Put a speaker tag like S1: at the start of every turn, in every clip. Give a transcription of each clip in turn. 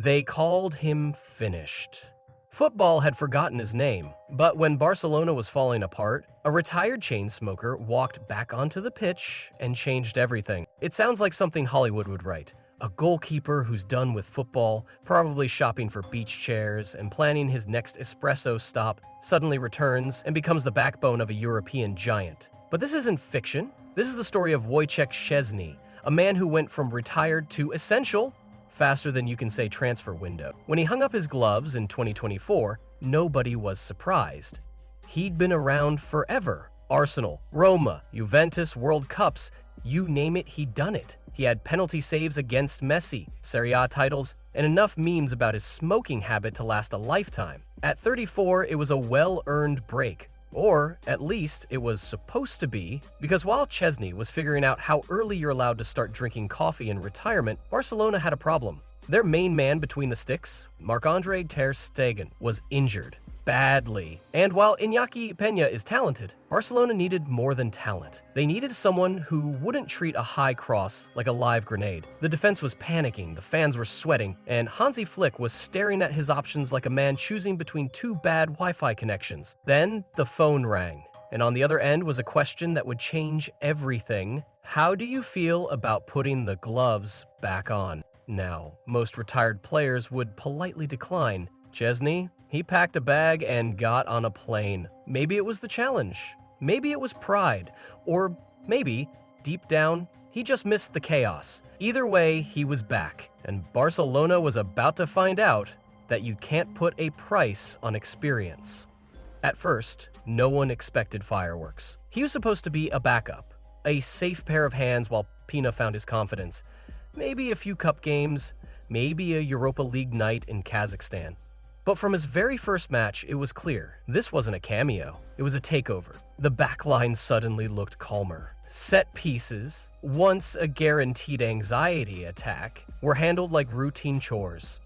S1: They called him finished. Football had forgotten his name, but when Barcelona was falling apart, a retired Chainsmoker walked back onto the pitch and changed everything. It sounds like something Hollywood would write. A goalkeeper who's done with football, probably shopping for beach chairs and planning his next espresso stop, suddenly returns and becomes the backbone of a European giant. But this isn't fiction. This is the story of Wojciech Szczęsny, a man who went from retired to essential faster than you can say transfer window. When he hung up his gloves in 2024, nobody was surprised. He'd been around forever. Arsenal, Roma, Juventus, World Cups, you name it, he'd done it. He had penalty saves against Messi, Serie A titles, and enough memes about his smoking habit to last a lifetime. At 34, it was a well-earned break. Or, at least, it was supposed to be, because while Szczęsny was figuring out how early you're allowed to start drinking coffee in retirement, Barcelona had a problem. Their main man between the sticks, Marc-Andre ter Stegen, was injured. Badly. And while Iñaki Peña is talented, Barcelona needed more than talent. They needed someone who wouldn't treat a high cross like a live grenade. The defense was panicking, the fans were sweating, and Hansi Flick was staring at his options like a man choosing between two bad Wi-Fi connections. Then the phone rang, and on the other end was a question that would change everything. How do you feel about putting the gloves back on? Now, most retired players would politely decline. Szczęsny? He packed a bag and got on a plane. Maybe it was the challenge. Maybe it was pride. Or maybe, deep down, he just missed the chaos. Either way, he was back. And Barcelona was about to find out that you can't put a price on experience. At first, no one expected fireworks. He was supposed to be a backup, a safe pair of hands while Pina found his confidence. Maybe a few cup games, maybe a Europa League night in Kazakhstan. But from his very first match, it was clear this wasn't a cameo, it was a takeover. The backline suddenly looked calmer. Set pieces, once a guaranteed anxiety attack, were handled like routine chores.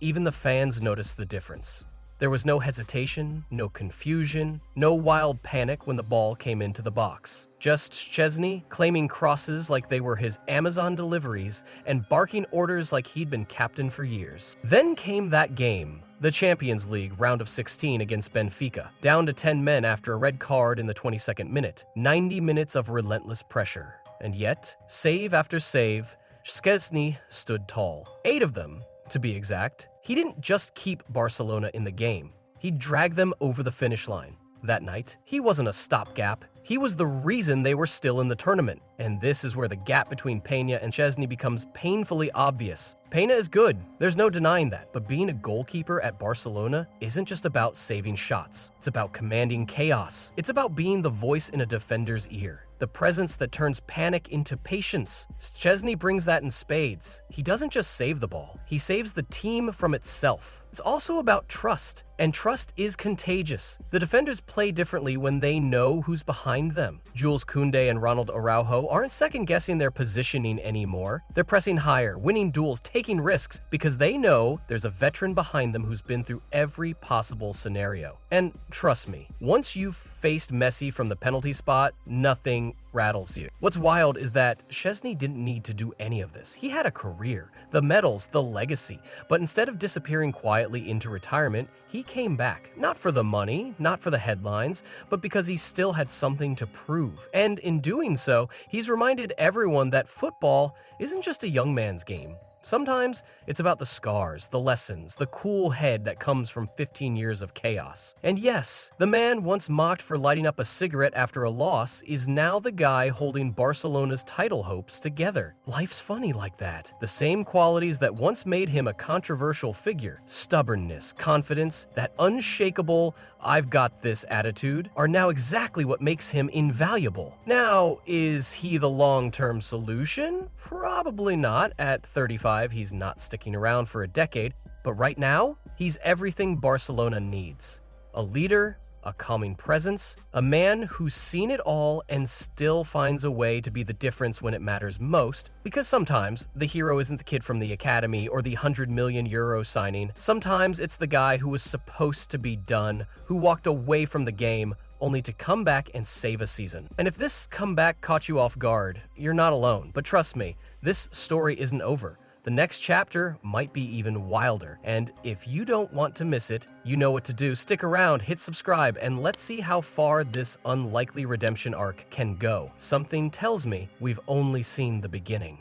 S1: Even the fans noticed the difference. There was no hesitation, no confusion, no wild panic when the ball came into the box. Just Szczęsny claiming crosses like they were his Amazon deliveries and barking orders like he'd been captain for years. Then came that game, the Champions League round of 16 against Benfica, down to 10 men after a red card in the 22nd minute. 90 minutes of relentless pressure. And yet, save after save, Szczęsny stood tall. 8 of them, to be exact. He didn't just keep Barcelona in the game, he dragged them over the finish line. That night, he wasn't a stopgap, he was the reason they were still in the tournament. And this is where the gap between Peña and Szczęsny becomes painfully obvious. Peña is good, there's no denying that, but being a goalkeeper at Barcelona isn't just about saving shots. It's about commanding chaos. It's about being the voice in a defender's ear. The presence that turns panic into patience. Szczęsny brings that in spades. He doesn't just save the ball, he saves the team from itself. It's also about trust, and trust is contagious. The defenders play differently when they know who's behind them. Jules Koundé and Ronald Araujo aren't second-guessing their positioning anymore. They're pressing higher, winning duels, taking risks, because they know there's a veteran behind them who's been through every possible scenario. And trust me, once you've faced Messi from the penalty spot, nothing rattles you. What's wild is that Szczęsny didn't need to do any of this. He had a career, the medals, the legacy, but instead of disappearing quietly into retirement, he came back. Not for the money, not for the headlines, but because he still had something to prove. And in doing so, he's reminded everyone that football isn't just a young man's game. Sometimes it's about the scars, the lessons, the cool head that comes from 15 years of chaos. And yes, the man once mocked for lighting up a cigarette after a loss is now the guy holding Barcelona's title hopes together. Life's funny like that. The same qualities that once made him a controversial figure, stubbornness, confidence, that unshakable "I've got this" attitude, are now exactly what makes him invaluable. Now, is he the long-term solution? Probably not. At 35, he's not sticking around for a decade, but right now, he's everything Barcelona needs. A leader, a calming presence, a man who's seen it all and still finds a way to be the difference when it matters most, because sometimes the hero isn't the kid from the academy or the €100 million signing. Sometimes it's the guy who was supposed to be done, who walked away from the game, only to come back and save a season. And if this comeback caught you off guard, you're not alone. But trust me, this story isn't over. The The next chapter might be even wilder, and if you don't want to miss it, you know what to do. Stick around, hit subscribe, and let's see how far this unlikely redemption arc can go. Something tells me we've only seen the beginning.